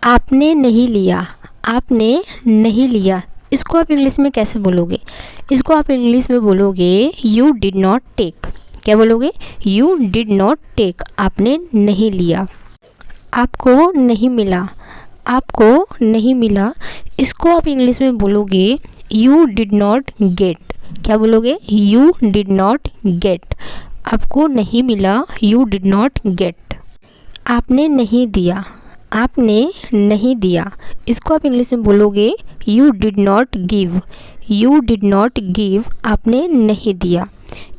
आपने नहीं लिया, आपने नहीं लिया, इसको आप इंग्लिश में कैसे बोलोगे? इसको आप इंग्लिश में बोलोगे यू डिड नॉट टेक। क्या बोलोगे? यू डिड नॉट टेक, आपने नहीं लिया। आपको नहीं मिला, आपको नहीं मिला, इसको आप इंग्लिश में बोलोगे यू डिड नॉट गेट। क्या बोलोगे? यू डिड नॉट गेट, आपको नहीं मिला, यू डिड नॉट गेट। आपने नहीं दिया, आपने नहीं दिया, इसको आप इंग्लिश में बोलोगे you did not give. You did not give, आपने नहीं दिया।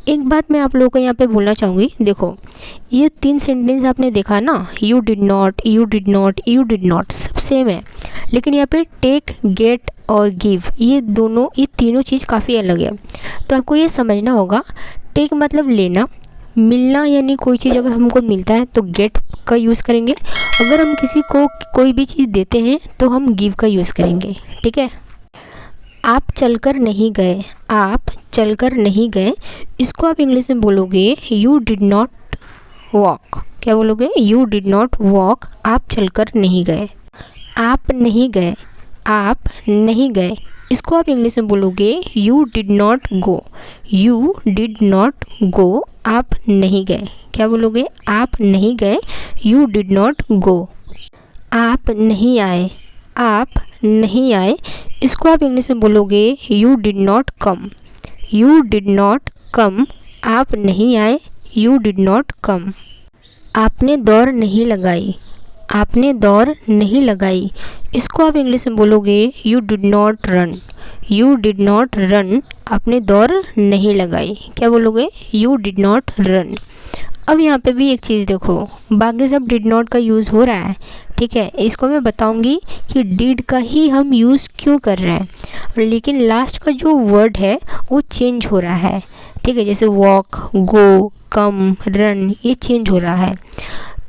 एक बात मैं आप लोगों को यहाँ पे बोलना चाहूँगी, देखो ये 3 सेंटेंस आपने देखा ना, you did not, you did not, you did not, सब सेम है, लेकिन यहाँ पे टेक, गेट और गिव ये तीनों चीज़ काफ़ी अलग है। तो आपको ये समझना होगा, टेक मतलब लेना, मिलना यानी कोई चीज़ अगर हमको मिलता है तो गेट का यूज़ करेंगे, अगर हम किसी को कोई भी चीज़ देते हैं तो हम गिव का यूज़ करेंगे। ठीक है। आप चलकर नहीं गए, आप चलकर नहीं गए, इसको आप इंग्लिश में बोलोगे यू डिड नॉट वॉक। क्या बोलोगे? यू डिड नॉट वॉक, आप चलकर नहीं गए। आप नहीं गए, आप नहीं गए, इसको आप इंग्लिश में बोलोगे you did not go. You did not go, आप नहीं गए। क्या बोलोगे? आप नहीं गए, यू डिड नॉट गो। आप नहीं आए, आप नहीं आए, इसको आप इंग्लिश में बोलोगे you did not come. You did not come, आप नहीं आए, यू डिड नॉट कम। आपने दौड़ नहीं लगाई, आपने दौड़ नहीं लगाई, इसको आप इंग्लिश में बोलोगे you did not run. You did not run, आपने दौड़ नहीं लगाई। क्या बोलोगे? You did not run. अब यहाँ पे भी एक चीज़ देखो, बाकी सब डिड नॉट का यूज़ हो रहा है, ठीक है, इसको मैं बताऊंगी कि डिड का ही हम यूज़ क्यों कर रहे हैं, लेकिन लास्ट का जो वर्ड है वो चेंज हो रहा है। ठीक है, जैसे वॉक, गो, कम, रन, ये चेंज हो रहा है।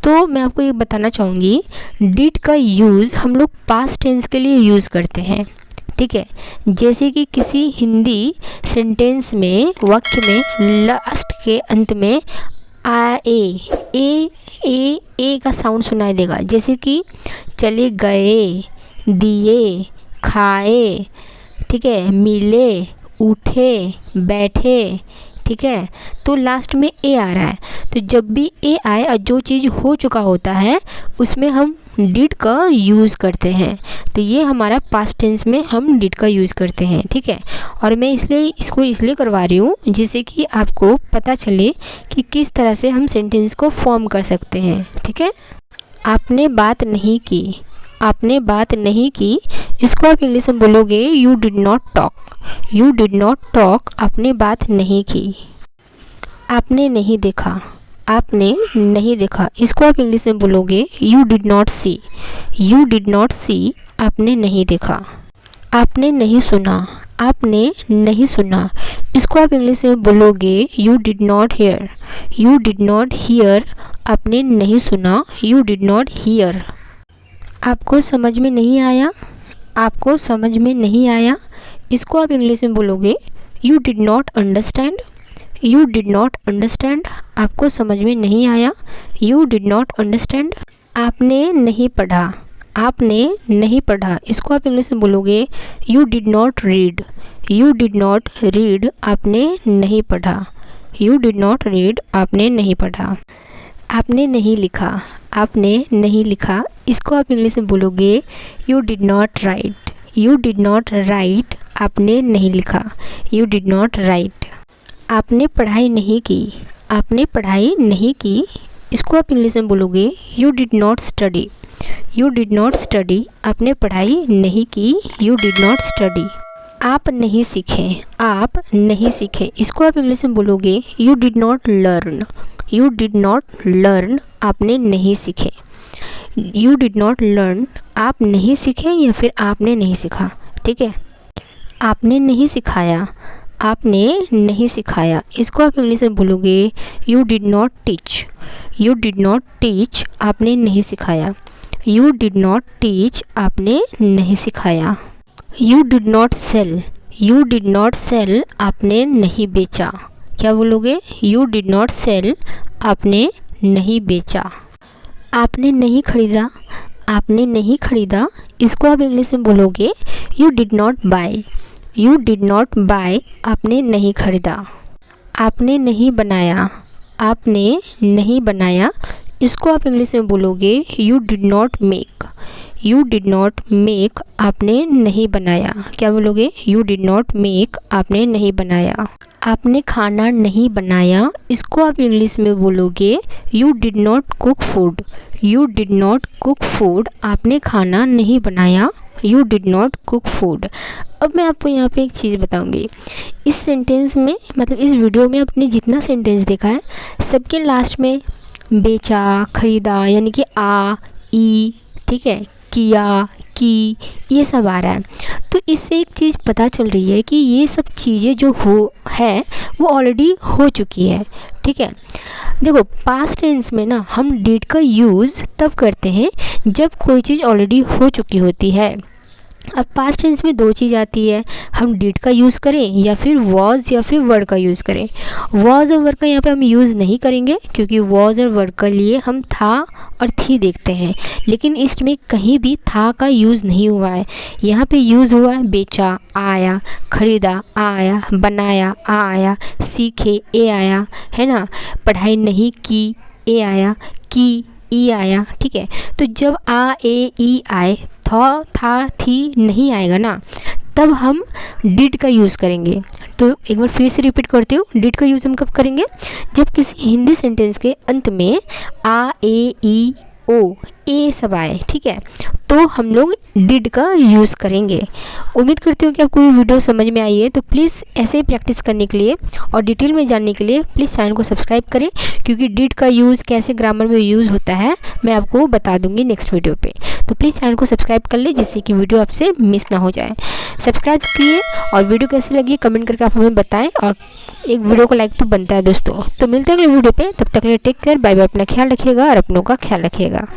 तो मैं आपको ये बताना चाहूँगी, डिड का यूज़ हम लोग पास्ट टेंस के लिए यूज़ करते हैं। ठीक है, जैसे कि किसी हिंदी सेंटेंस में, वाक्य में लास्ट के अंत में ए का साउंड सुनाई देगा, जैसे कि चले गए, दिए, खाए, ठीक है, मिले, उठे, बैठे। ठीक है, तो लास्ट में ए आ रहा है, तो जब भी ए आए और जो चीज़ हो चुका होता है उसमें हम डिड का यूज़ करते हैं। तो ये हमारा पास्ट टेंस में हम डिड का यूज़ करते हैं। ठीक है, और मैं इसलिए करवा रही हूँ जिससे कि आपको पता चले कि किस तरह से हम सेंटेंस को फॉर्म कर सकते हैं। ठीक है। आपने बात नहीं की, आपने बात नहीं की, इसको आप इंग्लिश में बोलोगे you did not talk. You did not talk, आपने बात नहीं की। आपने नहीं देखा, आपने नहीं देखा, इसको आप इंग्लिश में बोलोगे you did not see. You did not see, आपने नहीं देखा। आपने नहीं सुना, आपने नहीं सुना, इसको आप इंग्लिश में बोलोगे you did not here. You did not here, आपने नहीं सुना, यू डिड नॉट हियर। आपको समझ में नहीं आया, आपको समझ में नहीं आया, इसको आप इंग्लिश में बोलोगे you did not understand. You did not understand, आपको समझ में नहीं आया, यू डिड नॉट अंडरस्टैंड। आपने नहीं पढ़ा, आपने नहीं पढ़ा, इसको आप इंग्लिश में बोलोगे you did not read. You did not read, आपने नहीं पढ़ा। यू डिड नॉट रीड, आपने नहीं पढ़ा। आपने नहीं लिखा, आपने नहीं लिखा, इसको आप इंग्लिश में बोलोगे you did not right. You did not right, आपने नहीं लिखा। You did not right. आपने पढ़ाई नहीं की, आपने पढ़ाई नहीं की, इसको आप इंग्लिश में बोलोगे you did not study. You did not study, आपने पढ़ाई नहीं की, यू डिड नॉट स्टडी। आप नहीं सीखे, आप नहीं सीखे, इसको आप इंग्लिश में बोलोगे you did not learn. You did not learn, आपने नहीं सीखे। यू डिड नॉट लर्न, आप नहीं सीखे या फिर आपने नहीं सीखा। ठीक है। आपने नहीं सिखाया, आपने नहीं सिखाया, इसको आप इंग्लिश में बोलोगे you did not teach. You did not teach, आपने नहीं सिखाया। यू डिड नॉट टीच, आपने नहीं सिखाया। You did not sell. You did not sell, आपने नहीं बेचा। क्या बोलोगे? यू डिड नॉट सेल, आपने नहीं बेचा। आपने नहीं खरीदा, आपने नहीं खरीदा, इसको आप इंग्लिश में बोलोगे you did not buy. You did not buy, आपने नहीं खरीदा। आपने नहीं बनाया, आपने नहीं बनाया, इसको आप इंग्लिश में बोलोगे you did not make. You did not make, आपने नहीं बनाया। क्या बोलोगे? यू डिड नॉट मेक, आपने नहीं बनाया। आपने खाना नहीं बनाया, इसको आप इंग्लिश में बोलोगे you did not cook food. You did not cook food, आपने खाना नहीं बनाया। You did not cook food. अब मैं आपको यहाँ पे एक चीज़ बताऊँगी। इस सेंटेंस में, मतलब इस वीडियो में आपने जितना सेंटेंस देखा है, सबके लास्ट में बेचा, खरीदा, यानी कि आ, ई, ठीक है, किया, की, ये सब आ रहा है। तो इससे एक चीज़ पता चल रही है कि ये सब चीज़ें जो है वो ऑलरेडी हो चुकी है। ठीक है, देखो पास्ट टेंस में ना हम डिड का यूज़ तब करते हैं जब कोई चीज़ ऑलरेडी हो चुकी होती है। अब पास्ट टेंस में दो चीज़ आती है, हम डिड का यूज़ करें या फिर वॉज या फिर वर्ड का यूज़ करें। वॉज और वर्ड का यहाँ पे हम यूज़ नहीं करेंगे, क्योंकि वॉज और वर्ड के लिए हम था और थी देखते हैं, लेकिन इसमें कहीं भी था का यूज़ नहीं हुआ है। यहाँ पे यूज़ हुआ है बेचा, आया, खरीदा, आया, बनाया, आया, सीखे, ए आया, है ना, पढ़ाई नहीं की, ए आया, की, ई आया। ठीक है, तो जब आ, ए, ई आए, था, थी नहीं आएगा ना, तब हम डिड का यूज़ करेंगे। तो एक बार फिर से रिपीट करती हूँ, डिड का यूज़ हम कब करेंगे? जब किसी हिंदी सेंटेंस के अंत में आ, ए, ई, ओ, ए सब आए। ठीक है, तो हम लोग डिड का यूज़ करेंगे। उम्मीद करती हूँ कि आपको ये वीडियो समझ में आई है। तो प्लीज़ ऐसे ही प्रैक्टिस करने के लिए और डिटेल में जानने के लिए प्लीज़ चैनल को सब्सक्राइब करें, क्योंकि डिड का यूज़ कैसे ग्रामर में यूज़ होता है मैं आपको बता दूँगी नेक्स्ट वीडियो पे। तो प्लीज़ चैनल को सब्सक्राइब कर ले, जिससे कि वीडियो आपसे मिस ना हो जाए। सब्सक्राइब किए और वीडियो कैसी लगी कमेंट करके आप हमें बताएं, और एक वीडियो को लाइक तो बनता है दोस्तों। तो मिलते हैं अगले वीडियो पे, तब तक के लिए टेक केयर, बाय बाय, अपना ख्याल रखिएगा और अपनों का ख्याल रखिएगा।